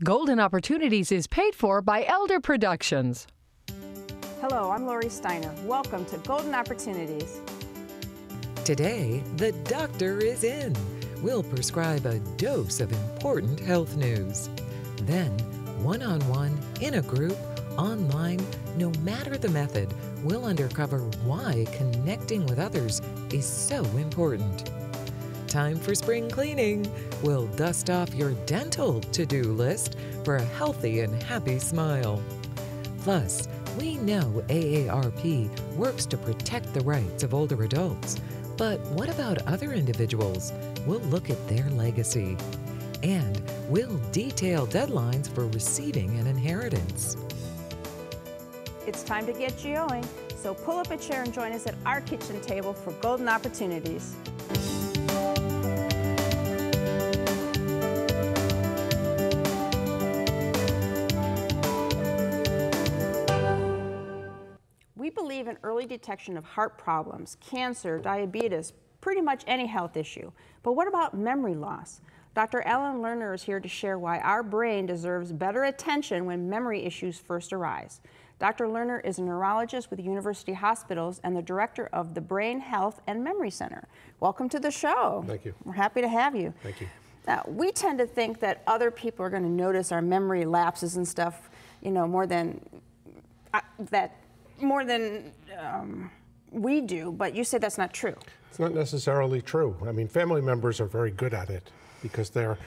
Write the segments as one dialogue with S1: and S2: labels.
S1: Golden Opportunities is paid for by Elder Productions.
S2: Hello, I'm Lori Steiner. Welcome to Golden Opportunities.
S3: Today, the doctor is in. We'll prescribe a dose of important health news. Then, one-on-one, in a group, online, no matter the method, we'll uncover why connecting with others is so important. Time for spring cleaning. We'll dust off your dental to-do list for a healthy and happy smile. Plus, we know AARP works to protect the rights of older adults. But what about other individuals? We'll look at their legacy. And we'll detail deadlines for receiving an inheritance.
S2: It's time to get you going, so pull up a chair and join us at our kitchen table for Golden Opportunities. We believe in early detection of heart problems, cancer, diabetes, pretty much any health issue. But what about memory loss? Dr. Alan Lerner is here to share why our brain deserves better attention when memory issues first arise. Dr. Lerner is a neurologist with University Hospitals and the director of the Brain Health and Memory Center. Welcome to the show.
S4: Thank you.
S2: We're happy to have you.
S4: Thank you.
S2: Now, we tend to think that other people are going to notice our memory lapses and stuff, you know, more than we do, but you say that's not true.
S4: It's not necessarily true. I mean, family members are very good at it because they're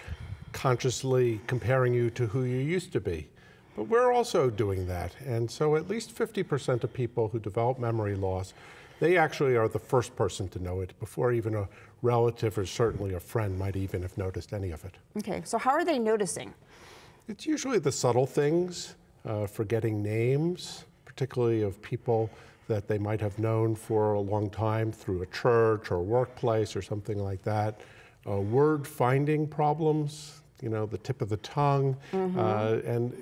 S4: consciously comparing you to who you used to be. But we're also doing that. And so at least 50% of people who develop memory loss, they actually are the first person to know it before even a relative or certainly a friend might even have noticed any of it.
S2: Okay, so how are they noticing?
S4: It's usually the subtle things, forgetting names, particularly of people that they might have known for a long time through a church or workplace or something like that. Word finding problems, you know, the tip of the tongue. And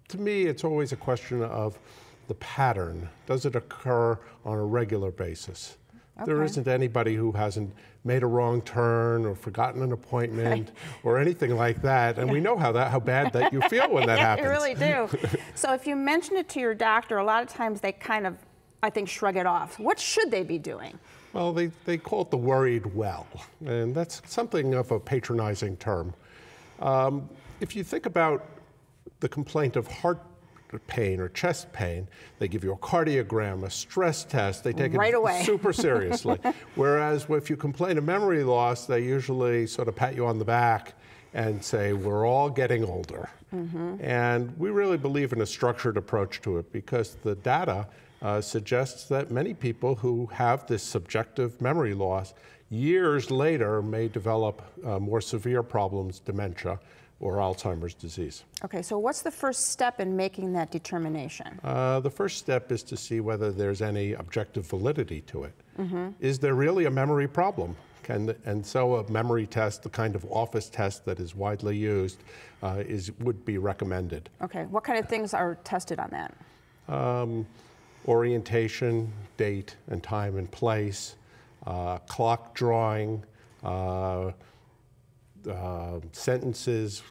S4: to me, it's always a question of the pattern. Does it occur on a regular basis? Okay. There isn't anybody who hasn't made a wrong turn or forgotten an appointment or anything like that. And we know how bad that you feel when that happens.
S2: You really do. So if you mention it to your doctor, a lot of times they kind of, I think, shrug it off. What should they be doing?
S4: Well, they call it the worried well, and that's something of a patronizing term. If you think about the complaint of heart pain or chest pain, they give you a cardiogram, a stress test, they take
S2: right
S4: it
S2: away.
S4: super seriously. Whereas if you complain of memory loss, they usually sort of pat you on the back and say, we're all getting older. And we really believe in a structured approach to it because the data suggests that many people who have this subjective memory loss years later may develop more severe problems, dementia, or Alzheimer's disease.
S2: Okay, so what's the first step in making that determination?
S4: The first step is to see whether there's any objective validity to it. Is there really a memory problem? And so a memory test, the kind of office test that is widely used, would be recommended.
S2: Okay, what kind of things are tested on that?
S4: Orientation, date and time and place, clock drawing, sentences,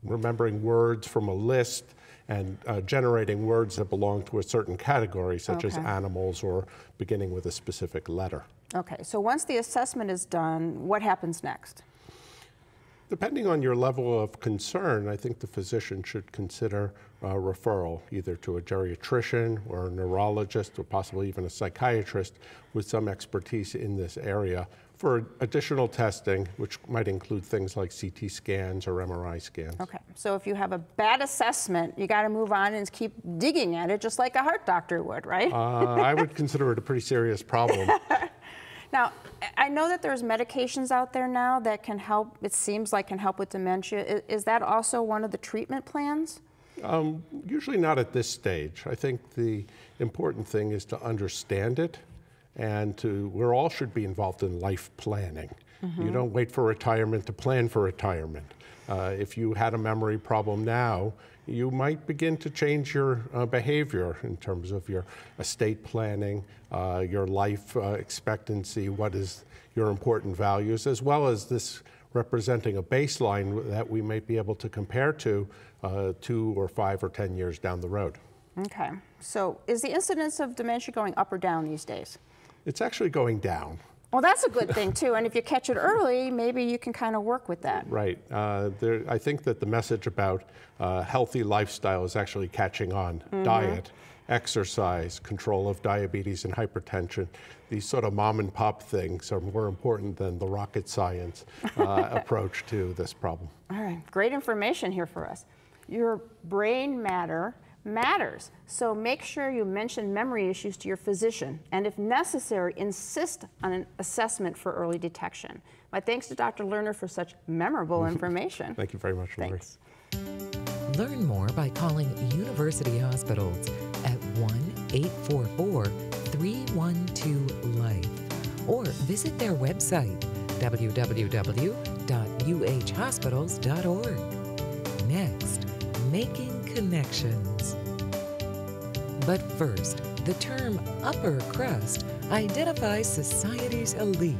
S4: remembering words from a list, and generating words that belong to a certain category, such as animals or beginning with a specific letter.
S2: Okay, so once the assessment is done, what happens next?
S4: Depending on your level of concern, I think the physician should consider referral either to a geriatrician or a neurologist or possibly even a psychiatrist with some expertise in this area for additional testing, which might include things like CT scans or MRI scans.
S2: Okay, so if you have a bad assessment, you got to move on and keep digging at it just like a heart doctor would, right?
S4: I would consider it a pretty serious problem.
S2: Now, I know that there's medications out there now that can help, it seems like can help with dementia. Is that also one of the treatment plans?
S4: Usually not at this stage. I think the important thing is to understand it and we all should be involved in life planning. You don't wait for retirement to plan for retirement. If you had a memory problem now, you might begin to change your behavior in terms of your estate planning, your life expectancy, what is your important values, as well as this representing a baseline that we might be able to compare to 2 or 5 or 10 years down the road.
S2: Okay, so is the incidence of dementia going up or down these days?
S4: It's actually going down.
S2: Well, that's a good thing too, and if you catch it early, maybe you can kind of work with that.
S4: Right. I think that the message about healthy lifestyle is actually catching on. Diet, exercise, control of diabetes and hypertension. These sort of mom and pop things are more important than the rocket science approach to this problem.
S2: All right, great information here for us. Your brain matters, so make sure you mention memory issues to your physician, and if necessary, insist on an assessment for early detection. My thanks to Dr. Lerner for such memorable information.
S4: Thank you very much, Lori.
S2: Thanks.
S3: Learn more by calling University Hospitals at 1-844-312-LIFE or visit their website, www.uhhospitals.org. Next, making connections. But first, the term upper crust identifies society's elite.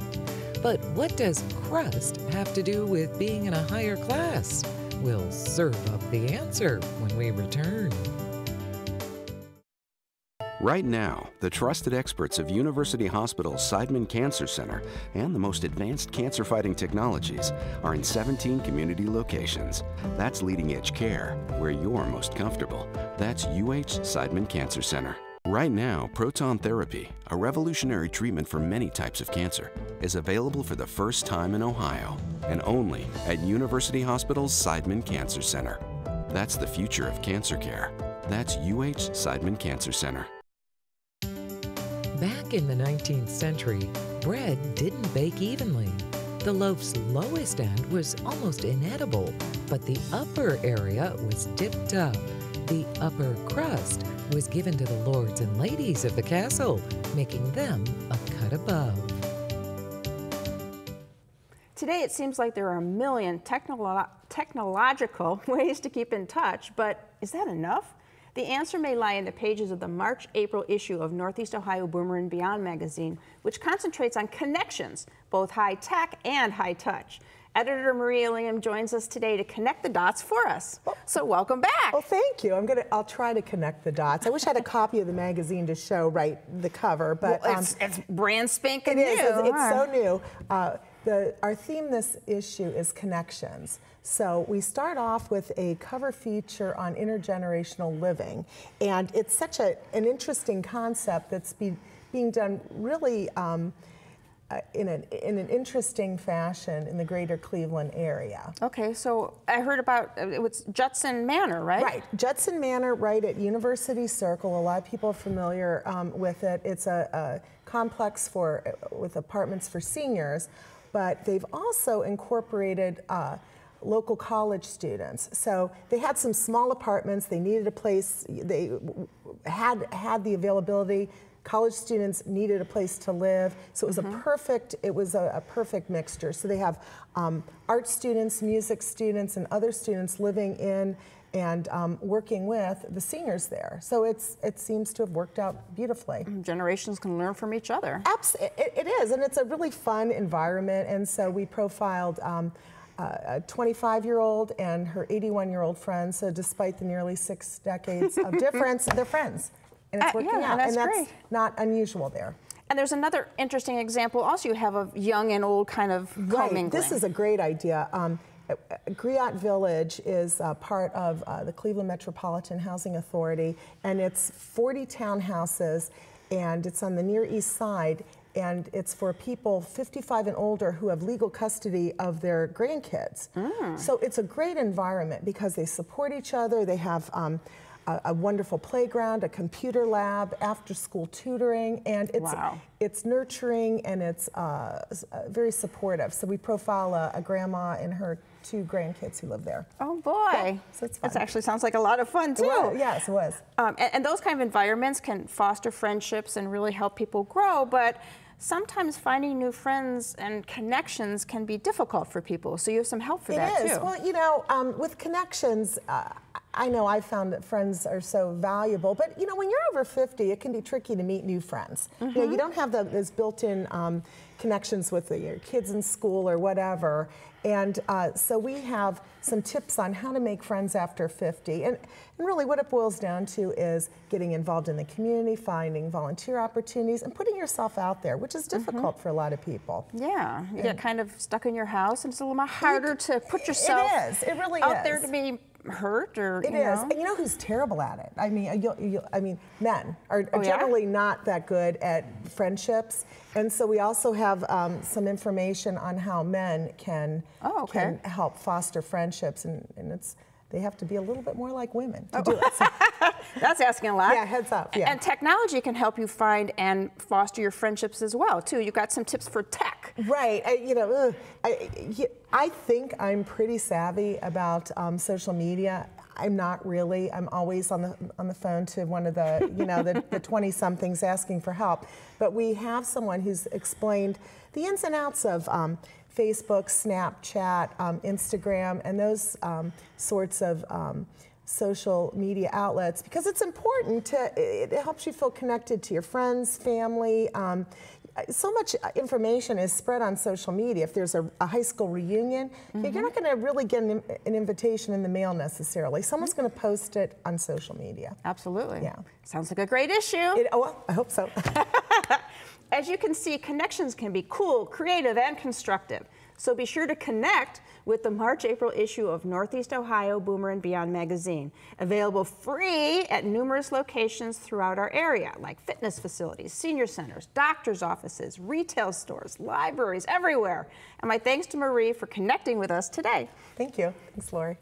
S3: But what does crust have to do with being in a higher class? We'll serve up the answer when we return.
S5: Right now, the trusted experts of University Hospital's Seidman Cancer Center and the most advanced cancer-fighting technologies are in 17 community locations. That's leading-edge care, where you're most comfortable. That's UH Seidman Cancer Center. Right now, proton therapy, a revolutionary treatment for many types of cancer, is available for the first time in Ohio, and only at University Hospital's Seidman Cancer Center. That's the future of cancer care. That's UH Seidman Cancer Center.
S3: Back in the 19th century, bread didn't bake evenly. The loaf's lowest end was almost inedible, but the upper area was dipped up. The upper crust was given to the lords and ladies of the castle, making them a cut above.
S2: Today, it seems like there are a million technological ways to keep in touch, but is that enough? The answer may lie in the pages of the March-April issue of Northeast Ohio Boomer and Beyond magazine, which concentrates on connections, both high-tech and high-touch. Editor Maria Liam joins us today to connect the dots for us. So welcome back.
S6: Well, thank you. I'll try to connect the dots. I wish I had a copy of the magazine to show the cover, but
S2: well, it's brand spanking new.
S6: It is. It's so new. Our theme this issue is connections. So we start off with a cover feature on intergenerational living, and it's such an interesting concept that's being done really in an interesting fashion in the greater Cleveland area.
S2: Okay, so I heard about it's Judson Manor, right?
S6: Right, Judson Manor, right at University Circle. A lot of people are familiar with it. It's a complex with apartments for seniors, but they've also incorporated local college students. So they had some small apartments. They needed a place. They had the availability. College students needed a place to live, so it was a perfect mixture. So they have art students, music students, and other students living in and working with the seniors there. So it seems to have worked out beautifully.
S2: Generations can learn from each other.
S6: It is, and it's a really fun environment. And so we profiled a 25-year-old and her 81-year-old friend. So despite the nearly 6 decades of difference, they're friends. And it's working out, and that's not unusual there.
S2: And there's another interesting example also you have of young and old kind of commingling.
S6: This is a great idea. Griot Village is part of the Cleveland Metropolitan Housing Authority, and it's 40 townhouses, and it's on the Near East Side, and it's for people 55 and older who have legal custody of their grandkids. So it's a great environment because they support each other. They have a wonderful playground, a computer lab, after-school tutoring, and it's nurturing and it's very supportive. So we profile a grandma and her 2 grandkids who live there.
S2: Oh boy,
S6: yeah, so it's fun.
S2: That actually sounds like a lot of fun too.
S6: Yes, it was.
S2: And those kind of environments can foster friendships and really help people grow, but sometimes finding new friends and connections can be difficult for people. So you have some help for that too.
S6: It is. Well, you know, with connections, I know I found that friends are so valuable, but you know, when you're over 50, it can be tricky to meet new friends. You know, you don't have those built-in connections with your kids in school or whatever. And so we have some tips on how to make friends after 50. And really what it boils down to is getting involved in the community, finding volunteer opportunities, and putting yourself out there, which is difficult for a lot of people.
S2: Yeah, you get kind of stuck in your house, and it's a little more harder to put yourself
S6: it really
S2: out
S6: is.
S2: there to be hurt, or
S6: It is. And you know who's terrible at it? I mean, men are generally not that good at friendships. And so we also have some information on how men can help foster friendships, and they have to be a little bit more like women to do it. So.
S2: That's asking a lot.
S6: Yeah, heads up. Yeah.
S2: And technology can help you find and foster your friendships as well, too. You've got some tips for tech.
S6: Right. I think I'm pretty savvy about social media. I'm not really. I'm always on the phone to one of the the 20-somethings asking for help. But we have someone who's explained the ins and outs of Facebook, Snapchat, Instagram, and those sorts of social media outlets, because it's important it helps you feel connected to your friends, family. So much information is spread on social media. If there's a high school reunion, you're not going to really get an invitation in the mail necessarily. Someone's going to post it on social media.
S2: Absolutely.
S6: Yeah.
S2: Sounds like a great issue.
S6: Well, I hope so.
S2: As you can see, connections can be cool, creative, and constructive. So be sure to connect with the March-April issue of Northeast Ohio Boomer and Beyond magazine, available free at numerous locations throughout our area, like fitness facilities, senior centers, doctor's offices, retail stores, libraries, everywhere. And my thanks to Marie for connecting with us today.
S6: Thank you. Thanks, Lori.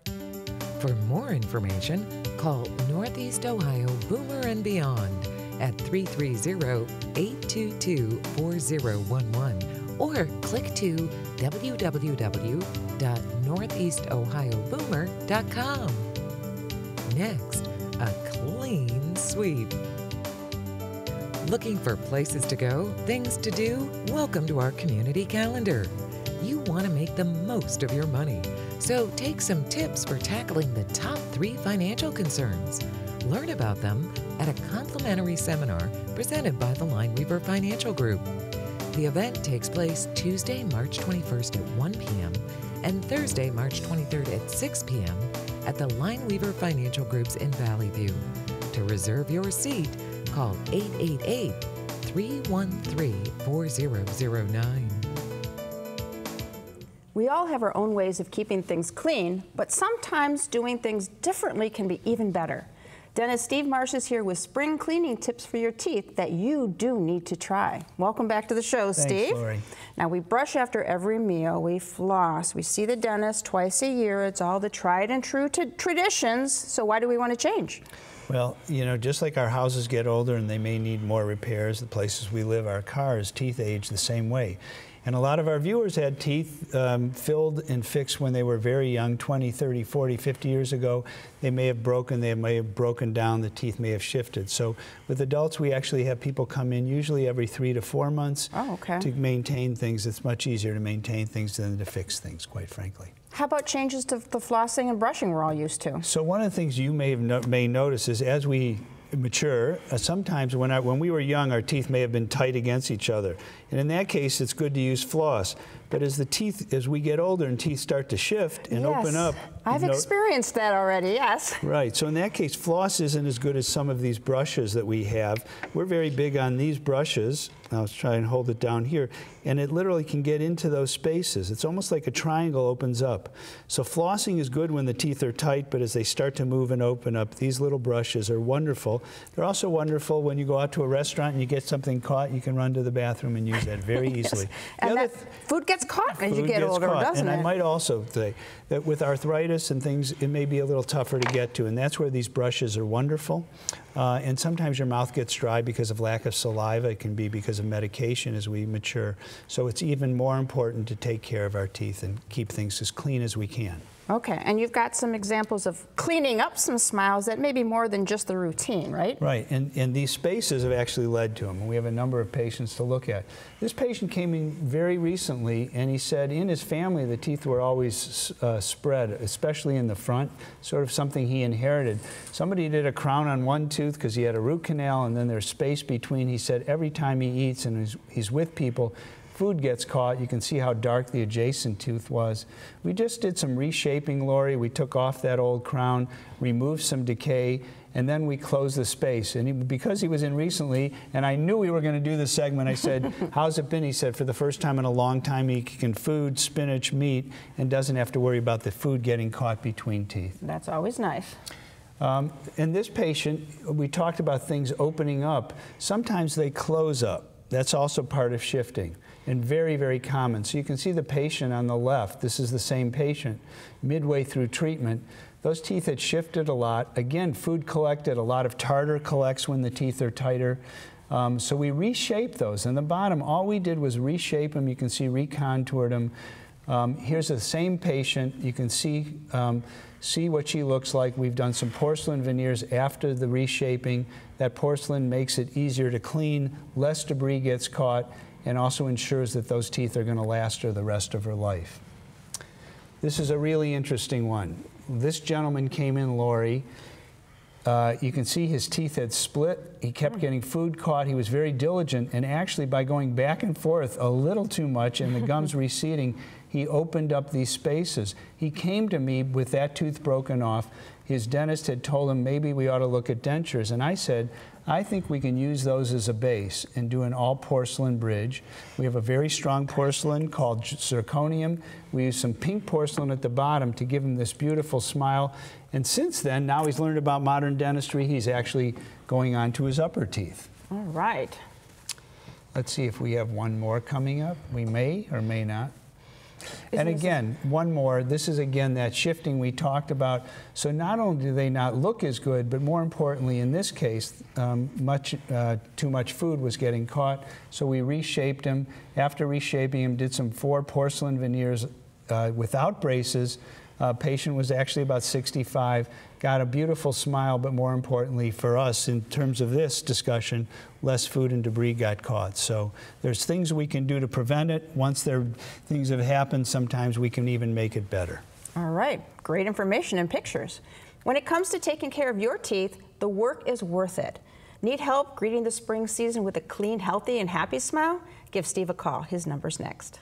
S3: For more information, call Northeast Ohio Boomer and Beyond at 330-822-4011 or click to www.northeastohioboomer.com. Next, a clean sweep. Looking for places to go, things to do? Welcome to our community calendar. You want to make the most of your money, so take some tips for tackling the top 3 financial concerns. Learn about them at a complimentary seminar presented by the Lineweaver Financial Group. The event takes place Tuesday, March 21st at 1 p.m. and Thursday, March 23rd at 6 p.m. at the Lineweaver Financial Group's in Valley View. To reserve your seat, call 888-313-4009.
S2: We all have our own ways of keeping things clean, but sometimes doing things differently can be even better. Dentist Steve Marsh is here with spring cleaning tips for your teeth that you do need to try. Welcome back to the show, Steve.
S7: Thanks, Lori.
S2: Now, we brush after every meal, we floss, we see the dentist twice a year. It's all the tried and true traditions, so why do we want to change?
S7: Well, you know, just like our houses get older and they may need more repairs, the places we live, our cars, teeth age the same way. And a lot of our viewers had teeth filled and fixed when they were very young, 20, 30, 40, 50 years ago. They may have broken down, the teeth may have shifted. So with adults, we actually have people come in usually every 3 to 4 months to maintain things. It's much easier to maintain things than to fix things, quite frankly.
S2: How about changes to the flossing and brushing we're all used to?
S7: So one of the things you may notice is as we mature, sometimes when we were young, our teeth may have been tight against each other. And in that case, it's good to use floss. But as we get older and teeth start to shift and open up.
S2: I've experienced that already, yes.
S7: Right, so in that case, floss isn't as good as some of these brushes that we have. We're very big on these brushes. I'll try and hold it down here. And it literally can get into those spaces. It's almost like a triangle opens up. So flossing is good when the teeth are tight, but as they start to move and open up, these little brushes are wonderful. They're also wonderful when you go out to a restaurant and you get something caught, you can run to the bathroom and use that very easily.
S2: And that food gets caught as you get older, doesn't it?
S7: And I might also say that with arthritis and things, it may be a little tougher to get to, and that's where these brushes are wonderful. And sometimes your mouth gets dry because of lack of saliva. It can be because of medication as we mature. So it's even more important to take care of our teeth and keep things as clean as we can.
S2: Okay, and you've got some examples of cleaning up some smiles that may be more than just the routine, right?
S7: Right, and these spaces have actually led to them, and we have a number of patients to look at. This patient came in very recently, and he said in his family the teeth were always spread, especially in the front, sort of something he inherited. Somebody did a crown on one tooth because he had a root canal, and then there's space between. He said every time he eats and he's with people, food gets caught. You can see how dark the adjacent tooth was. We just did some reshaping, Lori. We took off that old crown, removed some decay, and then we closed the space. And because he was in recently, and I knew we were going to do this segment, I said, how's it been? He said, for the first time in a long time, he can food, spinach, meat, and doesn't have to worry about the food getting caught between teeth.
S2: That's always nice.
S7: In this patient, we talked about things opening up. Sometimes they close up. That's also part of shifting, and very, very common. So you can see the patient on the left. This is the same patient. Midway through treatment, those teeth had shifted a lot. Again, food collected. A lot of tartar collects when the teeth are tighter. So we reshaped those. In the bottom, all we did was reshape them. You can see recontoured them. Here's the same patient. You can see what she looks like. We've done some porcelain veneers after the reshaping. That porcelain makes it easier to clean, less debris gets caught, and also ensures that those teeth are going to last her the rest of her life. This is a really interesting one. This gentleman came in, Lori. You can see his teeth had split. He kept getting food caught. He was very diligent, and actually by going back and forth a little too much and the gums receding, he opened up these spaces. He came to me with that tooth broken off. His dentist had told him maybe we ought to look at dentures, and I said, I think we can use those as a base and do an all porcelain bridge. We have a very strong porcelain called zirconium. We use some pink porcelain at the bottom to give him this beautiful smile. And since then, now he's learned about modern dentistry, he's actually going on to his upper teeth.
S2: All right.
S7: Let's see if we have one more coming up. We may or may not. And again, one more. This is, again, that shifting we talked about. So not only do they not look as good, but more importantly, in this case, too much food was getting caught. So we reshaped him. After reshaping him, did some 4 porcelain veneers without braces. Patient was actually about 65, got a beautiful smile, but more importantly for us, in terms of this discussion, less food and debris got caught. So there's things we can do to prevent it. Once things have happened, sometimes we can even make it better.
S2: All right, great information and pictures. When it comes to taking care of your teeth, the work is worth it. Need help greeting the spring season with a clean, healthy, and happy smile? Give Steve a call. His number's next.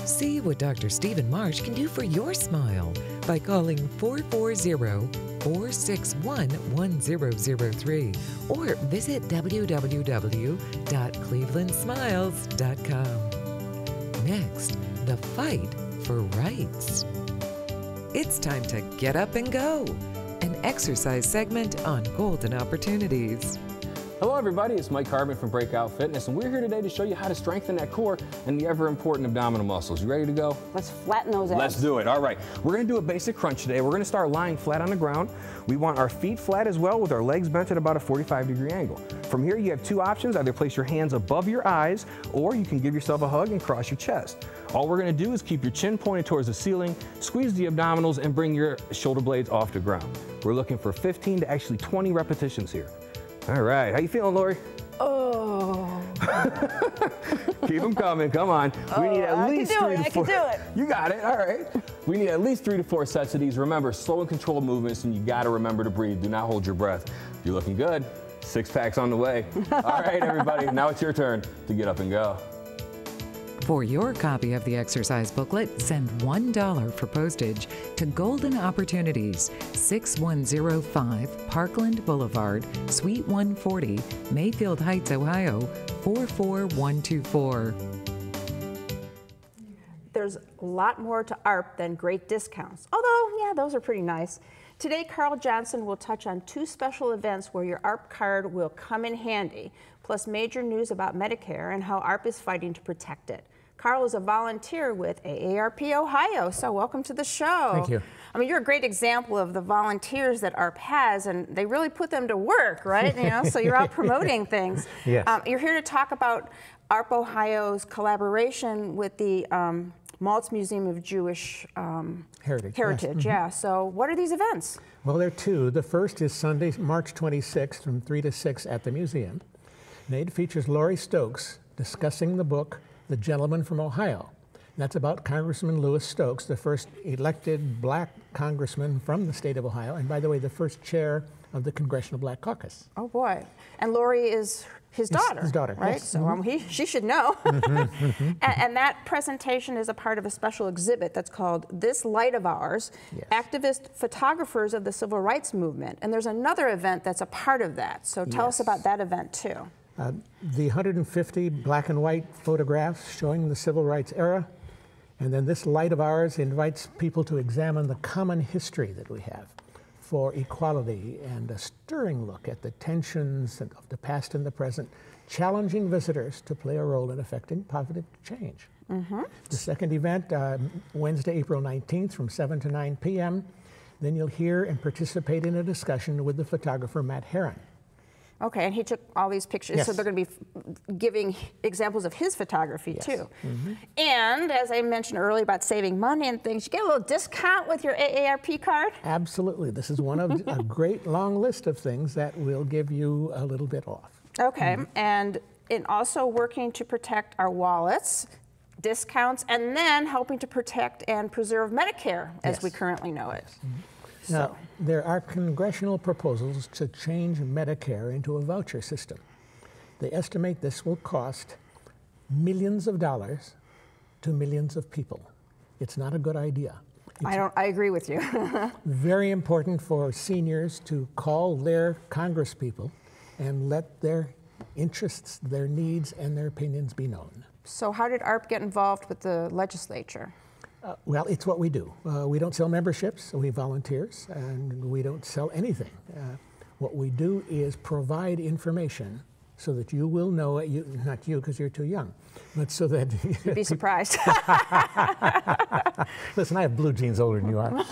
S3: See what Dr. Stephen Marsh can do for your smile by calling 440-461-1003 or visit www.clevelandsmiles.com. Next, the fight for rights. It's time to get up and go, an exercise segment on golden opportunities.
S8: Hello everybody, it's Mike Harbin from Breakout Fitness, and we're here today to show you how to strengthen that core and the ever important abdominal muscles. You ready to go?
S2: Let's flatten those abs.
S8: Let's do it. All right, we're going to do a basic crunch today. We're going to start lying flat on the ground. We want our feet flat as well, with our legs bent at about a 45-degree angle. From here you have 2 options: either place your hands above your eyes, or you can give yourself a hug and cross your chest. All we're going to do is keep your chin pointed towards the ceiling, squeeze the abdominals, and bring your shoulder blades off the ground. We're looking for 15 to actually 20 repetitions here. All right, how you feeling, Lori?
S2: Oh.
S8: Keep them coming, come on. We need at least 3 to 4.
S2: I can do it.
S8: You got it, all right. We need at least 3 to 4 sets of these. Remember, slow and controlled movements, and you gotta remember to breathe. Do not hold your breath. You're looking good. 6 packs on the way. All right, everybody, now it's your turn to get up and go.
S3: For your copy of the exercise booklet, send $1 for postage to Golden Opportunities, 6105 Parkland Boulevard, Suite 140, Mayfield Heights, Ohio, 44124.
S2: There's a lot more to AARP than great discounts, although, yeah, those are pretty nice. Today, Carl Johnson will touch on 2 special events where your AARP card will come in handy, plus major news about Medicare and how AARP is fighting to protect it. Carl is a volunteer with AARP Ohio, so welcome to the show.
S9: Thank you.
S2: I mean, you're a great example of the volunteers that AARP has, and they really put them to work, right? You know, so you're out promoting things.
S9: Yes.
S2: You're here to talk about AARP Ohio's collaboration with the Maltz Museum of Jewish
S9: Heritage.
S2: Heritage, yeah. So what are these events?
S9: Well, there are two. The first is Sunday, March 26th from 3 to 6 at the museum. And it features Laurie Stokes discussing the book, The Gentleman from Ohio. And that's about Congressman Louis Stokes, the first elected black congressman from the state of Ohio. And by the way, the first chair of the Congressional Black Caucus.
S2: Oh boy. And Laurie is his daughter.
S9: His daughter,
S2: right?
S9: yes.
S2: So she should know. And that presentation is a part of a special exhibit that's called This Light of Ours,
S9: Yes.
S2: Activist Photographers of the Civil Rights Movement. And there's another event that's a part of that. So tell us
S9: Yes.
S2: about that event too.
S9: The 150 black and white photographs showing the civil rights era. And then this light of ours invites people to examine the common history that we have for equality, and a stirring look at the tensions of the past and the present, challenging visitors to play a role in affecting positive change. The second event, Wednesday, April 19th from 7 to 9 p.m. Then you'll hear and participate in a discussion with the photographer Matt Herron.
S2: Okay, and he took all these pictures, so
S9: Yes.
S2: they're going to be giving examples of his photography
S9: Yes.
S2: too. And as I mentioned earlier about saving money and things, you get a little discount with your AARP card.
S9: Absolutely. This is one of a great long list of things that will give you a little bit off.
S2: Okay, and in also working to protect our wallets, discounts, and then helping to protect and preserve Medicare as
S9: Yes.
S2: we currently know it.
S9: Now, there are congressional proposals to change Medicare into a voucher system. They estimate this will cost millions of dollars to millions of people. It's not a good idea.
S2: I agree with you.
S9: Very important for seniors to call their congresspeople and let their interests, their needs, and their opinions be known.
S2: So how did AARP get involved with the legislature?
S9: Well, it's what we do. We don't sell memberships, we volunteers, and we don't sell anything. What we do is provide information so that you will know, not you because you're too young, but so that...
S2: You'd be surprised.
S9: Listen, I have blue jeans older than you are.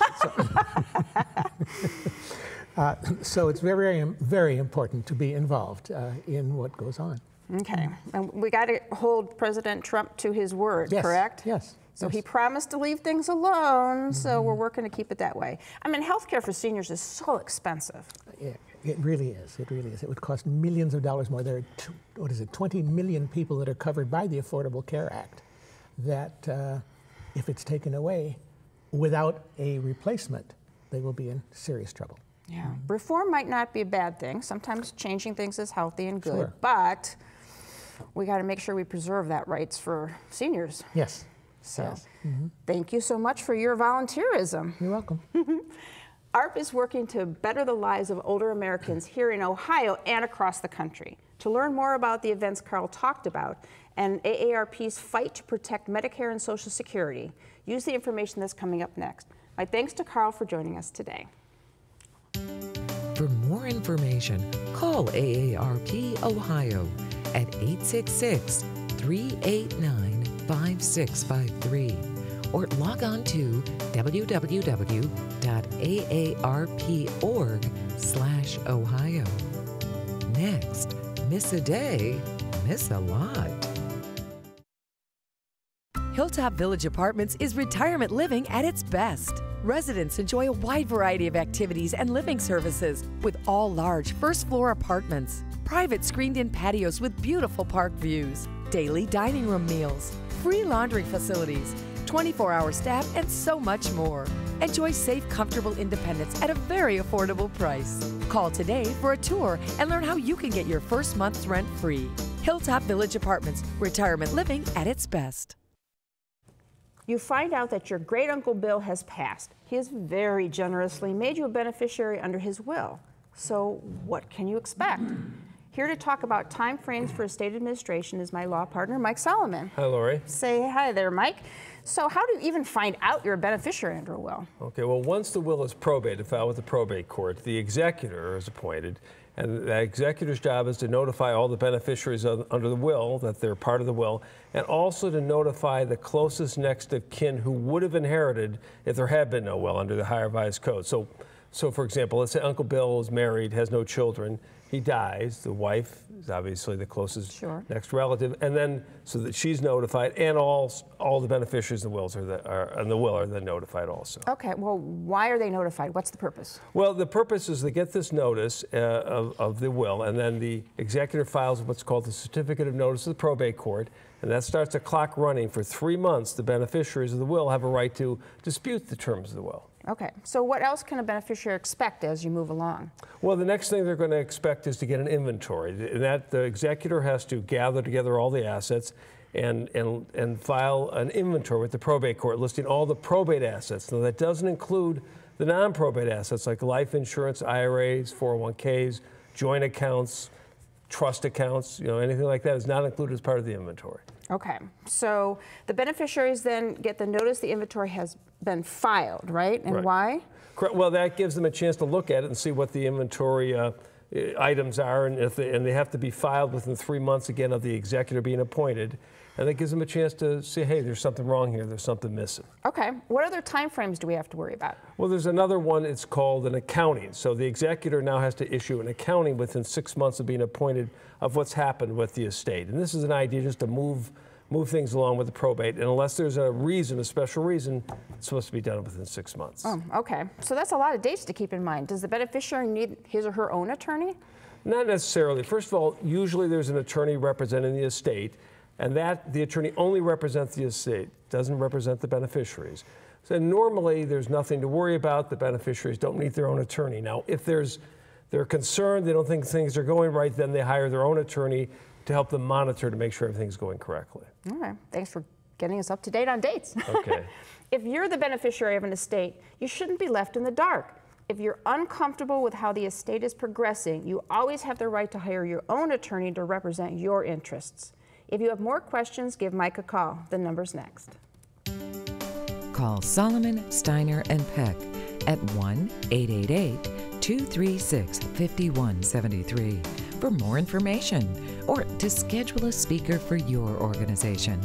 S9: So it's very, very important to be involved in what goes on.
S2: Okay, and we got to hold President Trump to his word,
S9: Yes.
S2: correct?
S9: Yes.
S2: So
S9: yes.
S2: he promised to leave things alone, so we're working to keep it that way. I mean, healthcare for seniors is so expensive.
S9: Yeah, it really is. It really is. It would cost millions of dollars more. There are 20 million people that are covered by the Affordable Care Act that if it's taken away without a replacement, they will be in serious trouble.
S2: Yeah. Reform might not be a bad thing. Sometimes changing things is healthy and good,
S9: Sure.
S2: but we got to make sure we preserve that rights for seniors.
S9: Yes.
S2: So
S9: Yes.
S2: thank you so much for your volunteerism.
S9: You're welcome.
S2: AARP is working to better the lives of older Americans here in Ohio and across the country. To learn more about the events Carl talked about and AARP's fight to protect Medicare and Social Security, use the information that's coming up next. My thanks to Carl for joining us today.
S3: For more information, call AARP Ohio at 866-389-5653 or log on to www.aarp.org/Ohio. Next, miss a day, miss a lot.
S1: Hilltop Village Apartments is retirement living at its best. Residents enjoy a wide variety of activities and living services with all large first-floor apartments, private screened-in patios with beautiful park views, daily dining room meals, free laundry facilities, 24-hour staff, and so much more. Enjoy safe, comfortable independence at a very affordable price. Call today for a tour and learn how you can get your first month's rent free. Hilltop Village Apartments, retirement living at its best.
S2: You find out that your great Uncle Bill has passed. He has very generously made you a beneficiary under his will. So what can you expect? Here to talk about time frames for estate administration is my law partner, Mike Solomon.
S10: Hi, Lori.
S2: Say hi there, Mike. So how do you even find out you're a beneficiary under a will?
S10: Okay, well, once the will is probated, filed with the probate court, the executor is appointed, and the executor's job is to notify all the beneficiaries under the will that they're part of the will, and also to notify the closest next of kin who would have inherited if there had been no will under the Higher Revised Code. So for example, let's say Uncle Bill is married, has no children, he dies, the wife is obviously the closest
S2: Sure.
S10: next relative, and then so that she's notified, and all the beneficiaries in the wills are then notified also.
S2: Okay, well, why are they notified? What's the purpose?
S10: Well, the purpose is they get this notice of the will, and then the executor files what's called the certificate of notice of the probate court, and that starts a clock running for 3 months. The beneficiaries of the will have a right to dispute the terms of the will.
S2: Okay, so what else can a beneficiary expect as you move along?
S10: Well, the next thing they're going to expect is to get an inventory. And that the executor has to gather together all the assets and file an inventory with the probate court listing all the probate assets. Now, that doesn't include the non-probate assets like life insurance, IRAs, 401ks, joint accounts, trust accounts, anything like that is not included as part of the inventory.
S2: Okay, so the beneficiaries then get the notice the inventory has been filed, right? And why?
S10: Correct. Well, that gives them a chance to look at it and see what the inventory items are, and they have to be filed within 3 months again of the executor being appointed, and that gives them a chance to see, hey, there's something wrong here, there's something missing.
S2: Okay, what other time frames do we have to worry about?
S10: Well, there's another one, it's called an accounting. So the executor now has to issue an accounting within 6 months of being appointed of what's happened with the estate. And this is an idea just to move things along with the probate, and unless there's a special reason, it's supposed to be done within 6 months.
S2: Oh, okay. So that's a lot of dates to keep in mind. Does the beneficiary need his or her own attorney?
S10: Not necessarily. First of all, usually there's an attorney representing the estate, and the attorney only represents the estate, doesn't represent the beneficiaries. So normally there's nothing to worry about. The beneficiaries don't need their own attorney. Now, if they're concerned, they don't think things are going right, then they hire their own attorney to help them monitor to make sure everything's going correctly.
S2: All right, thanks for getting us up to date on dates.
S10: Okay.
S2: If you're the beneficiary of an estate, you shouldn't be left in the dark. If you're uncomfortable with how the estate is progressing, you always have the right to hire your own attorney to represent your interests. If you have more questions, give Mike a call. The number's next.
S3: Call Solomon, Steiner, and Peck at 1-888-236-5173 for more information or to schedule a speaker for your organization.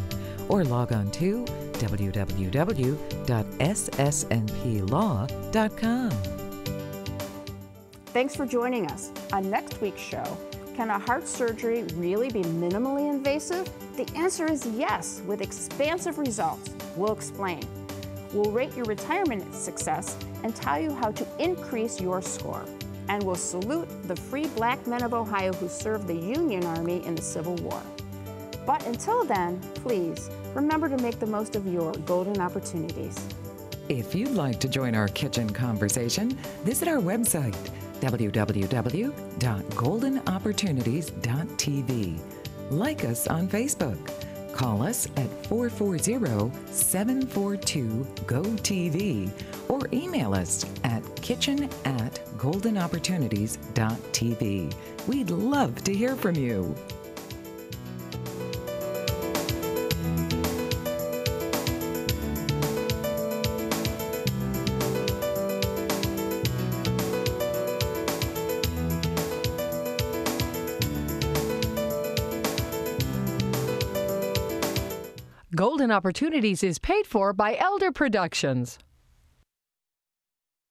S3: Or log on to www.ssnplaw.com.
S2: Thanks for joining us. On next week's show, can a heart surgery really be minimally invasive? The answer is yes, with expansive results. We'll explain. We'll rate your retirement success and tell you how to increase your score. And we'll salute the free black men of Ohio who served the Union Army in the Civil War. But until then, please remember to make the most of your golden opportunities.
S3: If you'd like to join our kitchen conversation, visit our website, www.goldenopportunities.tv. Like us on Facebook. Call us at 440-742-GO-TV or email us at kitchen@goldenopportunities.tv. We'd love to hear from you.
S1: Golden Opportunities is paid for by Elder Productions.